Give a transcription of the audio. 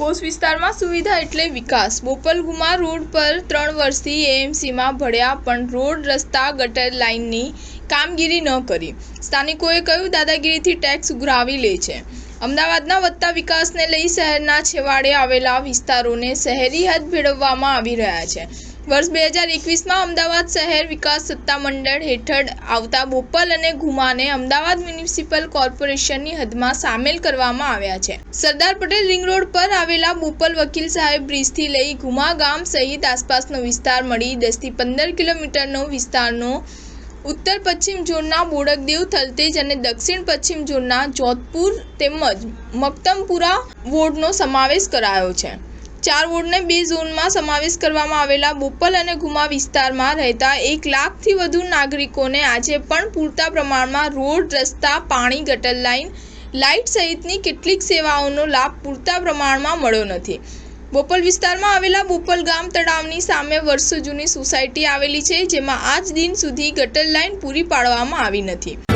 Cos વિસ્તારમાં સુવિધા એટલે વિકાસ। બોપલ-ગુમા રોડ પર 3 વર્ષથી એએમસીમાં ભળ્યા પણ રોડ રસ્તા ગટર લાઇનની કામગીરી ન કરી। સ્થાનિકોએ કહ્યું, દાદાગીરીથી ટેક્સ ઉઘરાવી લે છે। અમદાવાદના વધતા વિકાસને લઈ શહેરના છેવાડે આવેલા વિસ્તારોને શહેરી હદ ભેળવવામાં આવી રહ્યા છે। વર્ષ 2021માં અમદાવાદ શહેર વિકાસ સત્તામંડળ હેઠળ આવતા બોપલ અને ગુમાને અમદાવાદ મ્યુનિસિપલ કોર્પોરેશનની હદમાં સામેલ કરવામાં આવ્યા છે। સરદાર પટેલ રિંગ રોડ પર આવેલા બોપલ વકીલ સાહેબ બ્રિજથી લઈ ગુમા ગામ સહિત આસપાસનો વિસ્તાર મળી 10 થી 15 કિલોમીટરનો વિસ્તારનો ઉત્તર પશ્ચિમ ઝોનના બોડકદેવ, થલતેજ અને દક્ષિણ પશ્ચિમ ઝોનના જોધપુર તેમજ મક્તમપુરા વોર્ડનો સમાવેશ કરાયો છે। 4 વોર્ડને 2 ઝોનમાં સમાવેશ કરવામાં આવેલા બોપલ અને ગુમા વિસ્તારમાં રહેતા 1 લાખથી વધુ નાગરિકોને આજે પણ પૂરતા પ્રમાણમાં રોડ, રસ્તા, પાણી, ગટર લાઇન, લાઇટ સહિતની કેટલીક સેવાઓનો લાભ પૂરતા પ્રમાણમાં મળ્યો નથી। બોપલ વિસ્તારમાં આવેલા બોપલ ગામ તળાવની સામે વર્ષો જૂની સોસાયટી આવેલી છે, જેમાં આજ દિન સુધી ગટર લાઇન પૂરી પાડવામાં આવી નથી।